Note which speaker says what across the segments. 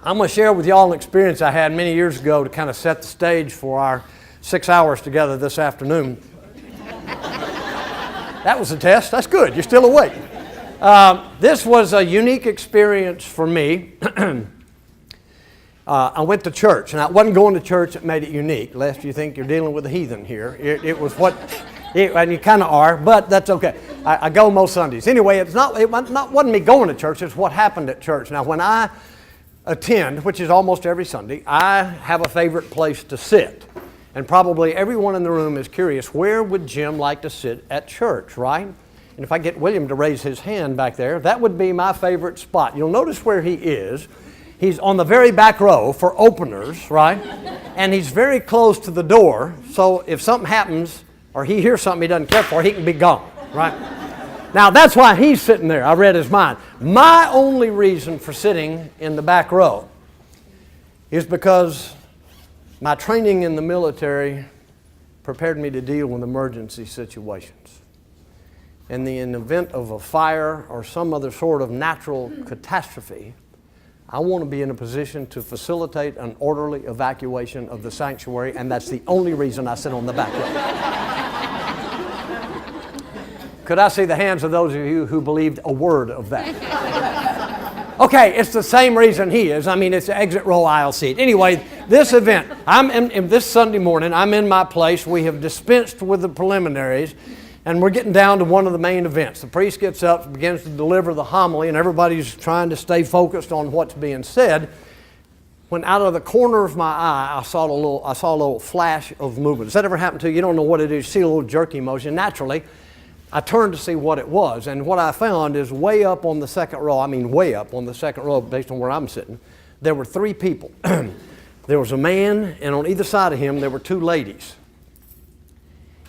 Speaker 1: I'm going to share with y'all an experience I had many years ago to kind of set the stage for our 6 hours together this afternoon. That was a test. That's good. You're still awake. This was a unique experience for me. I went to church, and I wasn't going to church that made it unique, lest you think you're dealing with a heathen here. It was what, and you kind of are, but that's okay. I go most Sundays. Anyway, it wasn't me going to church, it's what happened at church. Now, when I attend, which is almost every Sunday, I have a favorite place to sit. And probably everyone in the room is curious, where would Jim like to sit at church, right? And if I get William to raise his hand back there, that would be my favorite spot. You'll notice where he is. He's on the very back row for openers, right? And he's very close to the door, so if something happens or he hears something he doesn't care for, he can be gone, right? Now, that's why he's sitting there. I read his mind. My only reason for sitting in the back row is because my training in the military prepared me to deal with emergency situations. In the event of a fire or some other sort of natural catastrophe, I want to be in a position to facilitate an orderly evacuation of the sanctuary, and that's the only reason I sit on the back row. Could I see the hands of those of you who believed a word of that? Okay, it's the same reason he is. I mean, it's the exit row aisle seat. Anyway, this event, this Sunday morning, I'm in my place. We have dispensed with the preliminaries, and we're getting down to one of the main events. The priest gets up, begins to deliver the homily, and everybody's trying to stay focused on what's being said. When out of the corner of my eye, I saw a little flash of movement. Does that ever happen to you? You don't know what it is. You see a little jerky motion. Naturally, I turned to see what it was, and what I found is way up on the second row, way up on the second row based on where I'm sitting, there were 3 people. There was a man, and on either side of him there were 2 ladies.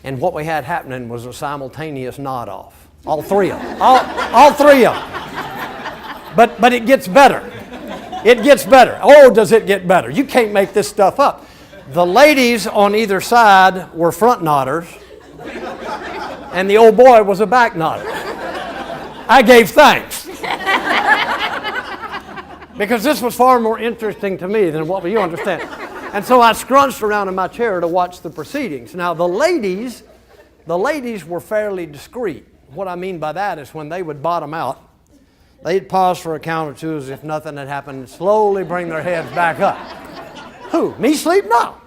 Speaker 1: And what we had happening was a simultaneous nod off. All 3 of them. All 3 of them. But it gets better. It gets better. Oh, does it get better. You can't make this stuff up. The ladies on either side were front nodders, and the old boy was a back nodder. I gave thanks. Because this was far more interesting to me than what you understand. And so I scrunched around in my chair to watch the proceedings. Now the ladies were fairly discreet. What I mean by that is when they would bottom out, they'd pause for a count or 2 as if nothing had happened and slowly bring their heads back up. Who? Me sleep? No.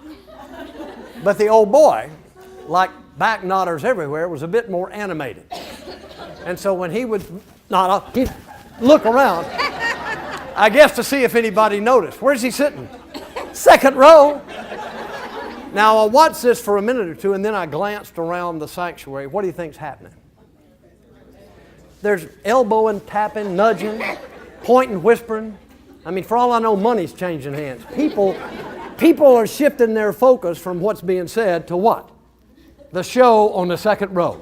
Speaker 1: But the old boy, like back nodders everywhere, was a bit more animated. And so when he would nod off, he'd look around, I guess to see if anybody noticed. Where's he sitting? Second row. Now I watched this for a minute or 2, and then I glanced around the sanctuary. What do you think's happening? There's elbowing, tapping, nudging, pointing, whispering. I mean, for all I know, money's changing hands. People are shifting their focus from what's being said to what? The show on the second row.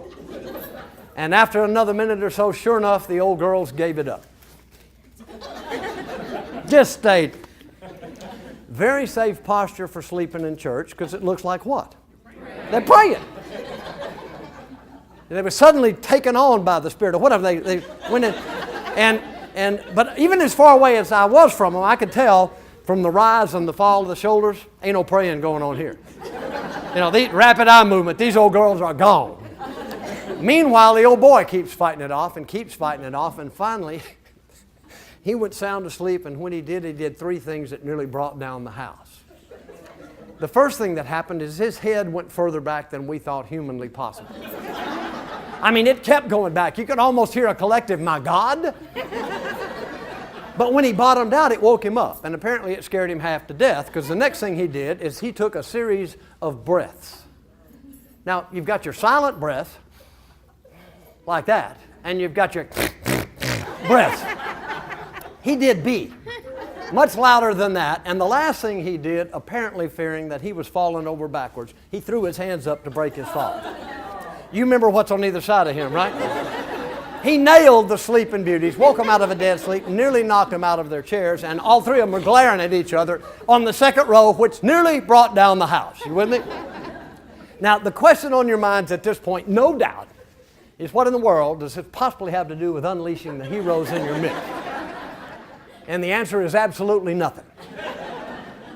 Speaker 1: And after another minute or so, sure enough, the old girls gave it up. Just stayed. Very safe posture for sleeping in church, because it looks like what? They're praying. They were suddenly taken on by the Spirit, or whatever. They went in, but even as far away as I was from them, I could tell from the rise and the fall of the shoulders, ain't no praying going on here. You know, the rapid eye movement, these old girls are gone. Meanwhile, the old boy keeps fighting it off, and finally, he went sound asleep, and when he did 3 things that nearly brought down the house. The first thing that happened is his head went further back than we thought humanly possible. I mean, it kept going back. You could almost hear a collective, my God. But when he bottomed out, it woke him up, and apparently it scared him half to death, because the next thing he did is he took a series of breaths. Now, you've got your silent breath, like that, and you've got your breaths. He did B, much louder than that, and the last thing he did, apparently fearing that he was falling over backwards, he threw his hands up to break his fall. You remember what's on either side of him, right? He nailed the sleeping beauties, woke them out of a dead sleep, nearly knocked them out of their chairs, and all 3 of them were glaring at each other on the second row, which nearly brought down the house. You with me? Now, the question on your minds at this point, no doubt, is what in the world does it possibly have to do with unleashing the heroes in your midst? And the answer is absolutely nothing.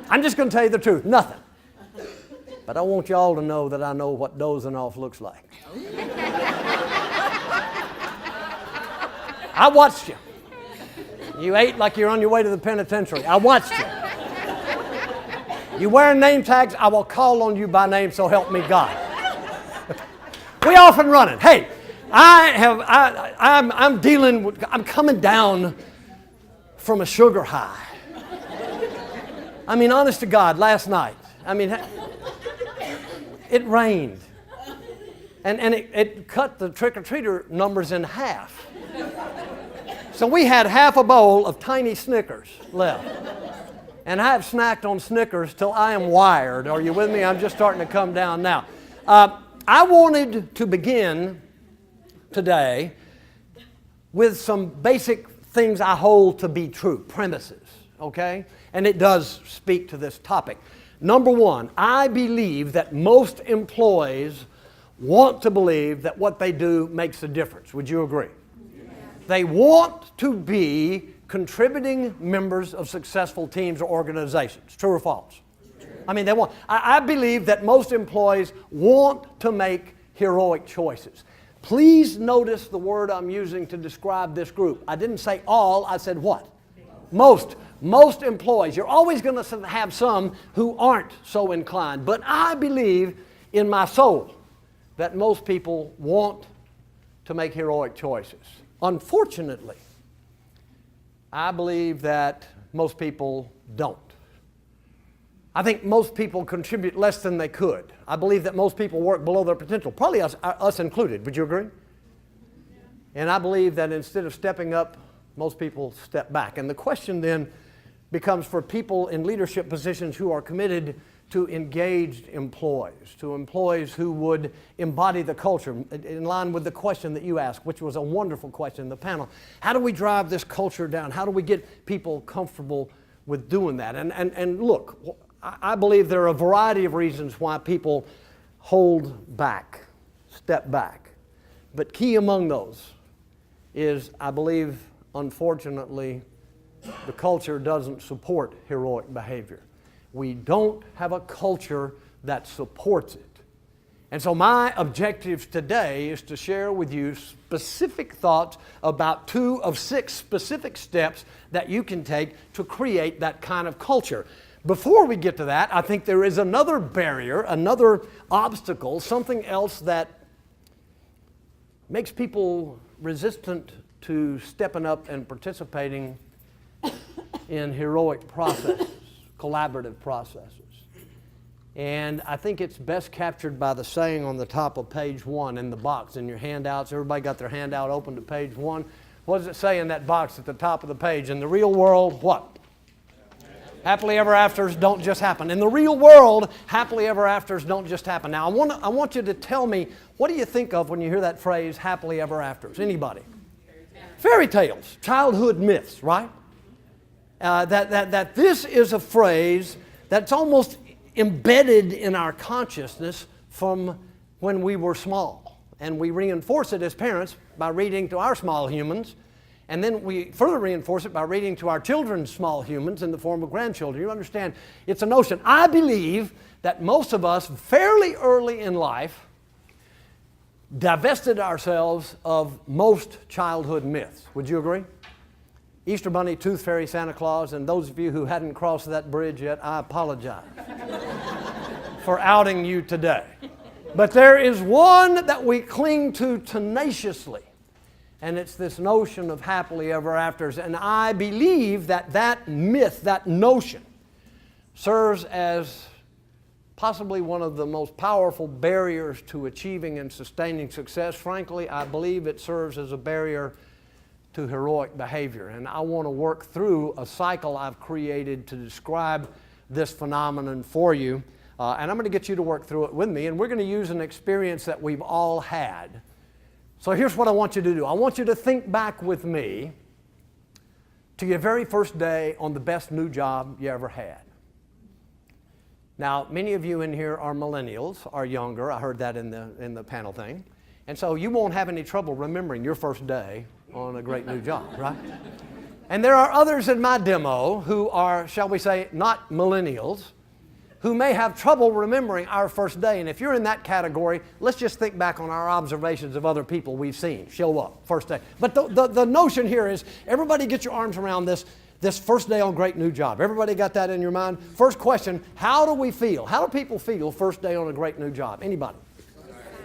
Speaker 1: I'm just going to tell you the truth, nothing. But I want y'all to know that I know what dozing off looks like. I watched you. You ate like you're on your way to the penitentiary. I watched you. You wearing name tags, I will call on you by name, so help me God. We off and running. Hey, I'm dealing with, I'm coming down from a sugar high. I mean, honest to God, last night, I mean, it rained. And it cut the trick-or-treater numbers in half. So we had half a bowl of tiny Snickers left. And I have snacked on Snickers till I am wired. Are you with me? I'm just starting to come down now. I wanted to begin today with some basic things I hold to be true, premises, okay? And it does speak to this topic. Number one, I believe that most employees want to believe that what they do makes a difference. Would you agree? Yes. They want to be contributing members of successful teams or organizations. True or false? True. I mean, they want. I believe that most employees want to make heroic choices. Please notice the word I'm using to describe this group. I didn't say all, I said what? Most. Most employees. You're always going to have some who aren't so inclined. But I believe in my soul that most people want to make heroic choices. Unfortunately, I believe that most people don't. I think most people contribute less than they could. I believe that most people work below their potential, probably us included. Would you agree? And I believe that instead of stepping up, most people step back. And the question then becomes for people in leadership positions who are committed to engaged employees, to employees who would embody the culture, in line with the question that you asked, which was a wonderful question in the panel. How do we drive this culture down? How do we get people comfortable with doing that? And look, I believe there are a variety of reasons why people hold back, step back. But key among those is, I believe, unfortunately, the culture doesn't support heroic behavior. We don't have a culture that supports it. And so my objective today is to share with you specific thoughts about 2 of 6 specific steps that you can take to create that kind of culture. Before we get to that, I think there is another barrier, another obstacle, something else that makes people resistant to stepping up and participating in heroic processes, collaborative processes. And I think it's best captured by the saying on the top of page 1 in the box in your handouts. Everybody got their handout open to page 1. What does it say in that box at the top of the page? In the real world, what? Happily ever afters don't just happen. In the real world, happily ever afters don't just happen. Now, I want you to tell me, what do you think of when you hear that phrase, happily ever afters? Anybody? Fairy tales, childhood myths, right? That this is a phrase that's almost embedded in our consciousness from when we were small. And we reinforce it as parents by reading to our small humans. And then we further reinforce it by reading to our children's small humans in the form of grandchildren. You understand, it's a notion. I believe that most of us fairly early in life divested ourselves of most childhood myths. Would you agree? Easter Bunny, Tooth Fairy, Santa Claus, and those of you who hadn't crossed that bridge yet, I apologize for outing you today. But there is one that we cling to tenaciously, and it's this notion of happily ever afters. And I believe that that myth, that notion, serves as possibly one of the most powerful barriers to achieving and sustaining success. Frankly, I believe it serves as a barrier to heroic behavior. And I want to work through a cycle I've created to describe this phenomenon for you. And I'm going to get you to work through it with me. And we're going to use an experience that we've all had. So here's what I want you to do. I want you to think back with me to your very first day on the best new job you ever had. Now, many of you in here are millennials, are younger. I heard that in the panel thing. And so you won't have any trouble remembering your first day on a great new job, right? And there are others in my demo who are, shall we say, not millennials, who may have trouble remembering our first day. And if you're in that category, let's just think back on our observations of other people we've seen show up first day. But the notion here is, everybody get your arms around this first day on great new job. Everybody got that in your mind? First question, how do we feel? How do people feel first day on a great new job? Anybody?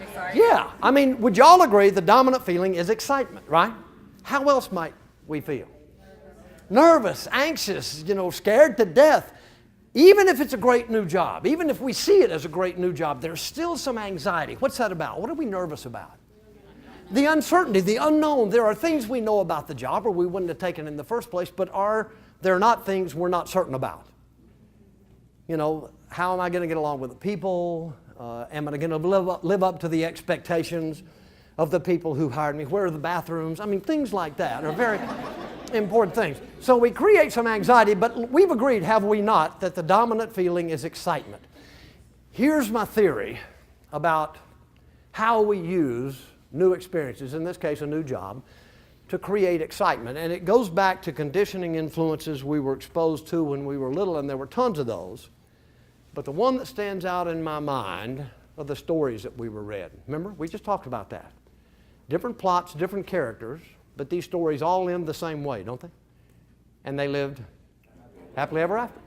Speaker 1: Excited. Yeah, I mean, would y'all agree the dominant feeling is excitement, right? How else might we feel? Nervous, anxious, scared to death. Even if it's a great new job, even if we see it as a great new job, there's still some anxiety. What's that about? What are we nervous about? The uncertainty, the unknown. There are things we know about the job or we wouldn't have taken in the first place, but are there not things we're not certain about? How am I going to get along with the people? Am I going to live up to the expectations of the people who hired me? Where are the bathrooms? I mean, things like that are very important things. So we create some anxiety, but we've agreed, have we not, that the dominant feeling is excitement. Here's my theory about how we use new experiences, in this case a new job, to create excitement. And it goes back to conditioning influences we were exposed to when we were little, and there were tons of those. But the one that stands out in my mind are the stories that we were read. Remember, we just talked about that. Different plots, different characters, but these stories all end the same way, don't they? And they lived happily ever after.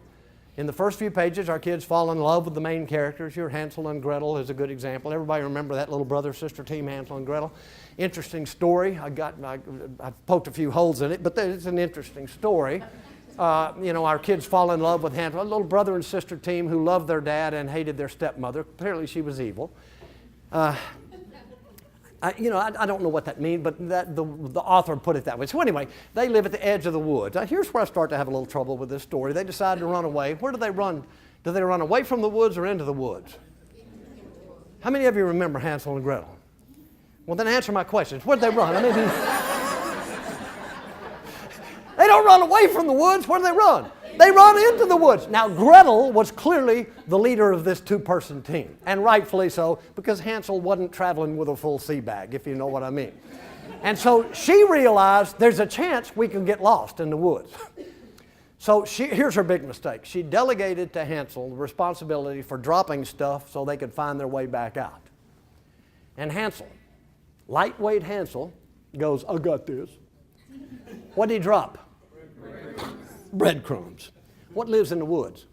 Speaker 1: In the first few pages, our kids fall in love with the main characters. Your Hansel and Gretel is a good example. Everybody remember that little brother-sister team, Hansel and Gretel? Interesting story. I poked a few holes in it, but it's an interesting story. Our kids fall in love with Hansel, a little brother and sister team who loved their dad and hated their stepmother. Apparently she was evil. I don't know what that means, but the author put it that way. So anyway, they live at the edge of the woods. Now, here's where I start to have a little trouble with this story. They decide to run away. Where do they run? Do they run away from the woods or into the woods? How many of you remember Hansel and Gretel? Well, then answer my questions. Where did they run? They don't run away from the woods. Where do they run? They run into the woods. Now, Gretel was clearly the leader of this two-person team, and rightfully so, because Hansel wasn't traveling with a full sea bag, if you know what I mean. And so she realized there's a chance we can get lost in the woods. So here's her big mistake. She delegated to Hansel the responsibility for dropping stuff so they could find their way back out. And Hansel, lightweight Hansel, goes, I got this. What did he drop? Breadcrumbs. What lives in the woods?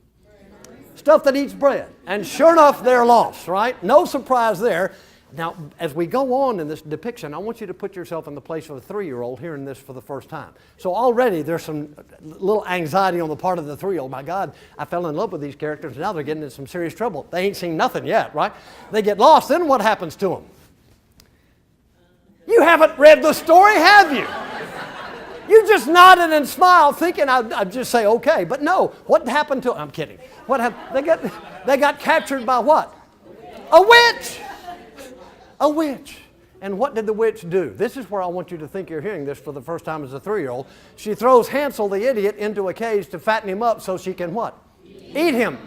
Speaker 1: Stuff that eats bread. And sure enough, they're lost, right? No surprise there. Now, as we go on in this depiction, I want you to put yourself in the place of a 3-year-old hearing this for the first time. So already there's some little anxiety on the part of the 3-year-old. My God, I fell in love with these characters, and now they're getting in some serious trouble. They ain't seen nothing yet, right? They get lost, then what happens to them? You haven't read the story, have you? You just nodded and smiled, thinking I'd just say okay. But no, what happened to them? I'm kidding. What happened? They got captured by what? A witch. A witch. And what did the witch do? This is where I want you to think you're hearing this for the first time as a 3-year-old. She throws Hansel the idiot into a cage to fatten him up so she can what? Eat him.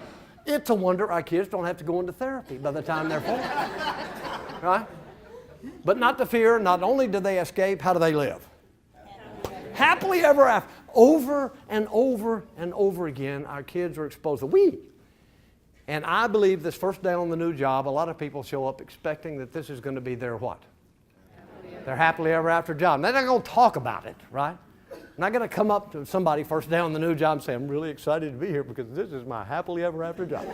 Speaker 1: It's a wonder our kids don't have to go into therapy by the time they're 4. Right? But not to fear, not only do they escape, how do they live? Happily ever after. Over and over and over again, our kids are exposed to And I believe this first day on the new job, a lot of people show up expecting that this is going to be their what? Their happily ever after job. They're not going to talk about it, right? I'm not going to come up to somebody first day on the new job and say, I'm really excited to be here because this is my happily ever after job.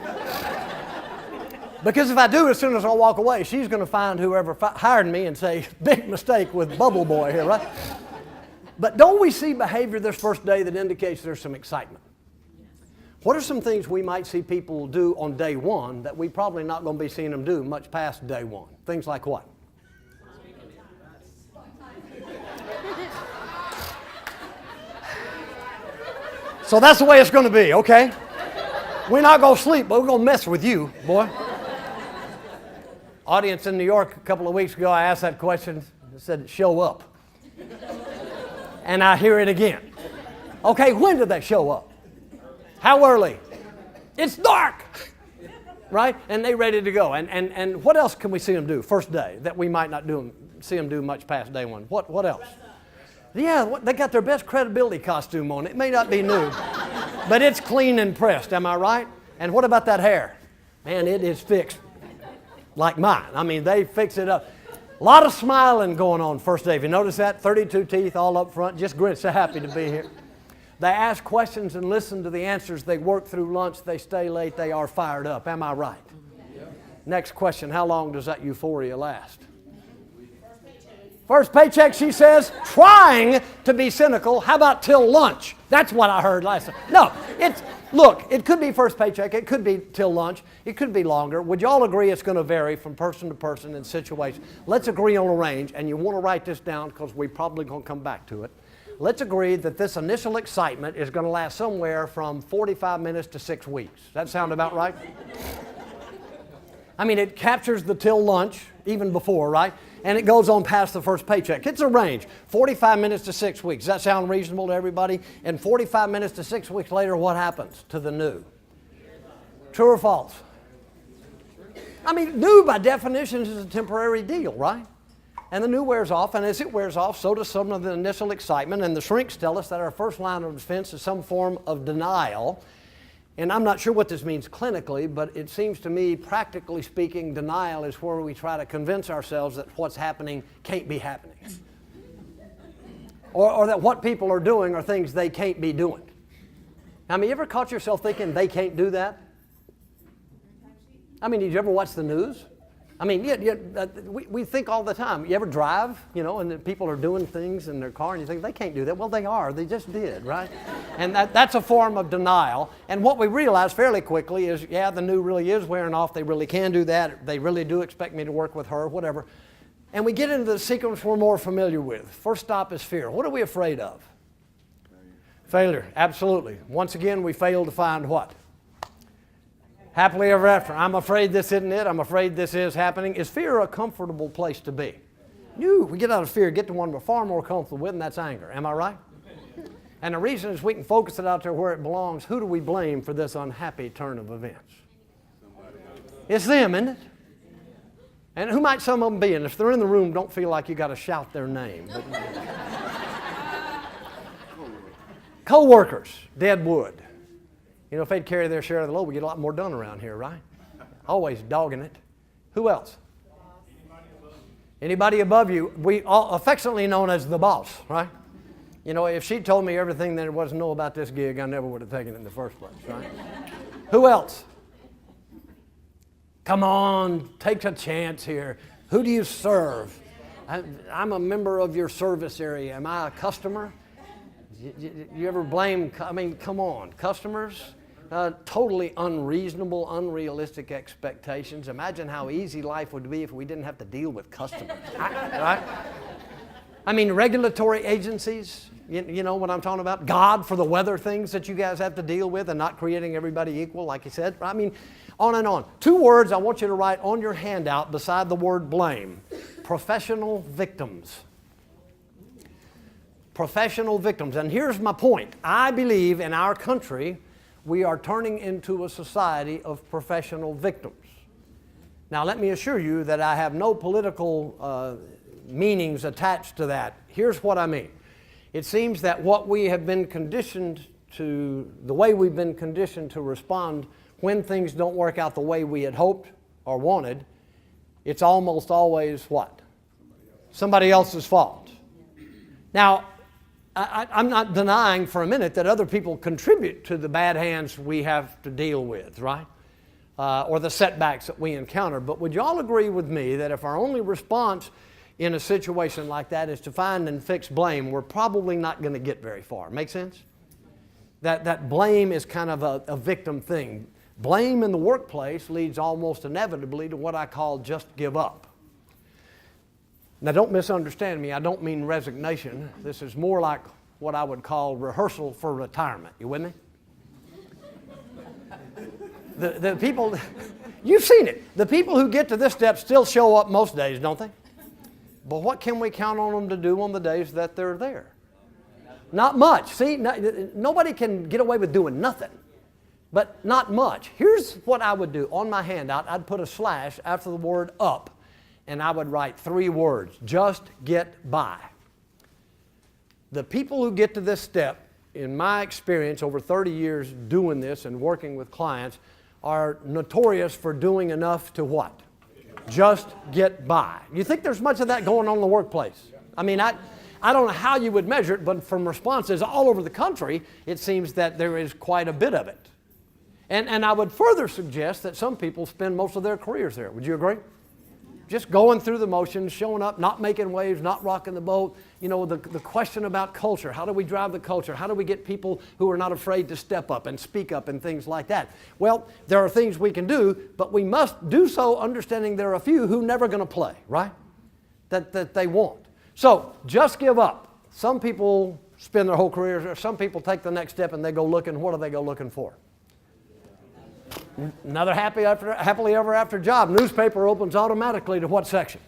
Speaker 1: Because if I do, as soon as I walk away, she's going to find whoever hired me and say, big mistake with Bubble Boy here, right? But don't we see behavior this first day that indicates there's some excitement? What are some things we might see people do on day one that we probably not going to be seeing them do much past day one? Things like what? So that's the way it's going to be, okay? We're not going to sleep, but we're going to mess with you, boy. Audience in New York a couple of weeks ago, I asked that question. I said, show up. And I hear it again. Okay, when did they show up? How early? It's dark, right? And they ready to go. And what else can we see them do first day that we might not see them do much past day one? What else? Yeah, they got their best credibility costume on. It may not be new, but it's clean and pressed, am I right? And what about that hair? Man, it is fixed like mine. I mean, they fix it up. A lot of smiling going on first day. Have you noticed that? 32 teeth all up front, just grin, so happy to be here. They ask questions and listen to the answers. They work through lunch. They stay late. They are fired up. Am I right? Yep. Next question, how long does that euphoria last? First paycheck, she says, trying to be cynical. How about till lunch? That's what I heard last time. No, look, it could be first paycheck. It could be till lunch. It could be longer. Would you all agree it's going to vary from person to person and situation? Let's agree on a range, and you want to write this down because we're probably going to come back to it. Let's agree that this initial excitement is going to last somewhere from 45 minutes to 6 weeks. Does that sound about right? I mean, it captures the till lunch, even before, right? And it goes on past the first paycheck. It's a range, 45 minutes to 6 weeks. Does that sound reasonable to everybody? And 45 minutes to 6 weeks later, what happens to the new? True or false? I mean, new by definition is a temporary deal, right? And the new wears off, and as it wears off, so does some of the initial excitement. And the shrinks tell us that our first line of defense is some form of denial. And I'm not sure what this means clinically, but it seems to me, practically speaking, denial is where we try to convince ourselves that what's happening can't be happening. Or that what people are doing are things they can't be doing. I mean, you ever caught yourself thinking they can't do that? I mean, did you ever watch the news? I mean, we think all the time. You ever drive, and the people are doing things in their car and you think they can't do that. Well, they are. They just did, right? And that's a form of denial. And what we realize fairly quickly is, yeah, the new really is wearing off. They really can do that. They really do expect me to work with her, whatever. And we get into the sequence we're more familiar with. First stop is fear. What are we afraid of? Failure, absolutely. Once again, we fail to find what? Happily ever after. I'm afraid this isn't it. I'm afraid this is happening. Is fear a comfortable place to be? No, we get out of fear, get to one we're far more comfortable with, and that's anger. Am I right? And the reason is we can focus it out there where it belongs. Who do we blame for this unhappy turn of events? It's them, isn't it? And who might some of them be? And if they're in the room, don't feel like you got to shout their name. But co-workers, dead wood. If they'd carry their share of the load, we get a lot more done around here, right? Always dogging it. Who else? Anybody above you. We all affectionately known as the boss, right? If she told me everything there was to know about this gig, I never would have taken it in the first place, right? Who else? Come on, take a chance here. Who do you serve? I'm a member of your service area. Am I a customer? You ever blame, come on, customers? Totally unreasonable, unrealistic expectations. Imagine how easy life would be if we didn't have to deal with customers. Right? Regulatory agencies, you know what I'm talking about? God for the weather things that you guys have to deal with and not creating everybody equal, like you said. On and on. 2 words I want you to write on your handout beside the word blame. Professional victims. Professional victims. And here's my point. I believe in our country, we are turning into a society of professional victims. Now, let me assure you that I have no political meanings attached to that. Here's what I mean. It seems that what we have been conditioned to, the way we've been conditioned to respond when things don't work out the way we had hoped or wanted, it's almost always what? Somebody else's fault. Now, I'm not denying for a minute that other people contribute to the bad hands we have to deal with, right? Or the setbacks that we encounter. But would you all agree with me that if our only response in a situation like that is to find and fix blame, we're probably not going to get very far. Make sense? That blame is kind of a victim thing. Blame in the workplace leads almost inevitably to what I call just give up. Now, don't misunderstand me. I don't mean resignation. This is more like what I would call rehearsal for retirement. You with me? The people, you've seen it. The people who get to this step still show up most days, don't they? But what can we count on them to do on the days that they're there? Not much. See, nobody can get away with doing nothing, but not much. Here's what I would do. On my handout, I'd put a slash after the word up, and I would write 3 words. Just get by. The people who get to this step, in my experience over 30 years doing this and working with clients, are notorious for doing enough to what? Just get by. You think there's much of that going on in the workplace? I mean, I don't know how you would measure it, but from responses all over the country, it seems that there is quite a bit of it. And I would further suggest that some people spend most of their careers there. Would you agree? Just going through the motions, showing up, not making waves, not rocking the boat. You know, the question about culture. How do we drive the culture? How do we get people who are not afraid to step up and speak up and things like that? Well, there are things we can do, but we must do so understanding there are a few who are never going to play, right? That they won't. So just give up. Some people spend their whole careers there. Some people take the next step and they go looking. What do they go looking for? Another happily ever after job. Newspaper opens automatically to what section?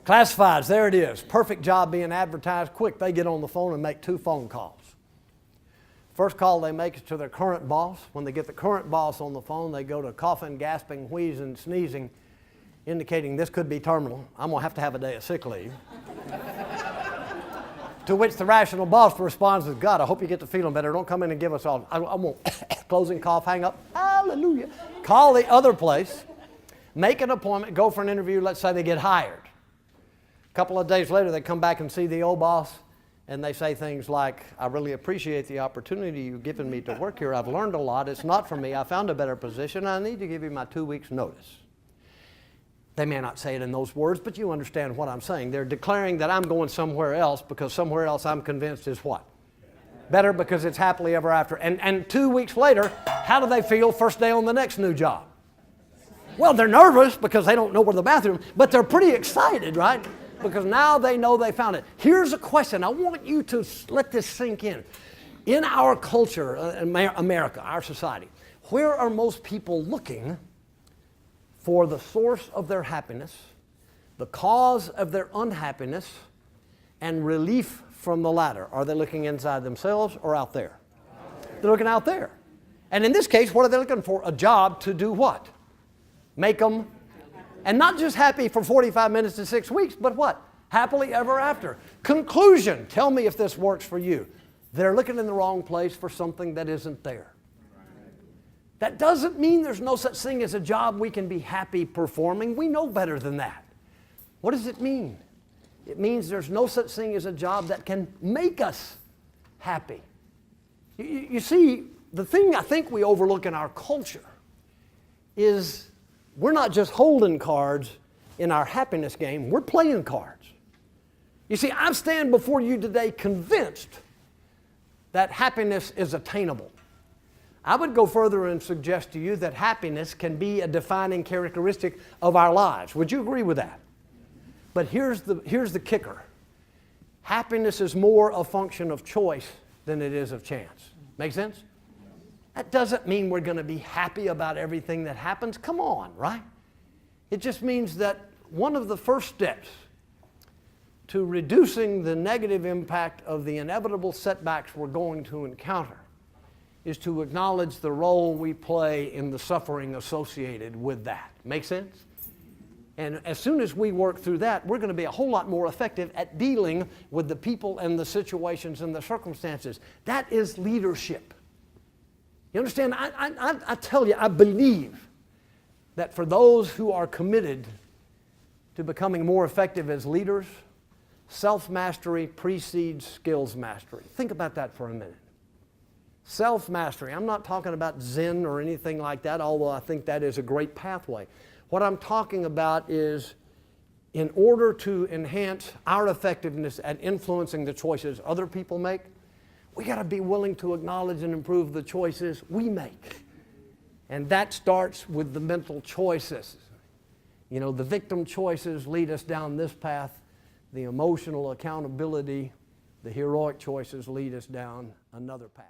Speaker 1: Classifieds, there it is. Perfect job being advertised. Quick, they get on the phone and make 2 phone calls. First call they make is to their current boss. When they get the current boss on the phone, they go to coughing, gasping, wheezing, sneezing, indicating this could be terminal. I'm going to have a day of sick leave. To which the rational boss responds with, God, I hope you get to feeling better. Don't come in and give us all. I won't. Closing cough, hang up. Hallelujah. Call the other place, make an appointment, go for an interview. Let's say they get hired. A couple of days later, they come back and see the old boss, and they say things like, I really appreciate the opportunity you've given me to work here. I've learned a lot. It's not for me. I found a better position. I need to give you my 2 weeks' notice. They may not say it in those words, but you understand what I'm saying. They're declaring that I'm going somewhere else because somewhere else I'm convinced is what? Better, because it's happily ever after. And 2 weeks later, how do they feel first day on the next new job? Well, they're nervous because they don't know where the bathroom is, but they're pretty excited, right? Because now they know they found it. Here's a question. I want you to let this sink in. In our culture, America, our society, where are most people looking for the source of their happiness, the cause of their unhappiness, and relief from the latter? Are they looking inside themselves or out there? They're looking out there. And in this case, what are they looking for? A job to do what? Make them, and not just happy for 45 minutes to 6 weeks, but what? Happily ever after. Conclusion, tell me if this works for you. They're looking in the wrong place for something that isn't there. That doesn't mean there's no such thing as a job we can be happy performing. We know better than that. What does it mean? It means there's no such thing as a job that can make us happy. You see, the thing I think we overlook in our culture is we're not just holding cards in our happiness game, we're playing cards. You see, I stand before you today convinced that happiness is attainable. I would go further and suggest to you that happiness can be a defining characteristic of our lives. Would you agree with that? But here's the kicker. Happiness is more a function of choice than it is of chance. Make sense? That doesn't mean we're going to be happy about everything that happens. Come on, right? It just means that one of the first steps to reducing the negative impact of the inevitable setbacks we're going to encounter is to acknowledge the role we play in the suffering associated with that. Make sense? And as soon as we work through that, we're going to be a whole lot more effective at dealing with the people and the situations and the circumstances. That is leadership. You understand? I tell you, I believe that for those who are committed to becoming more effective as leaders, self-mastery precedes skills mastery. Think about that for a minute. Self-mastery. I'm not talking about Zen or anything like that, although I think that is a great pathway. What I'm talking about is, in order to enhance our effectiveness at influencing the choices other people make, we got to be willing to acknowledge and improve the choices we make. And that starts with the mental choices. You know, the victim choices lead us down this path. The emotional accountability, the heroic choices lead us down another path.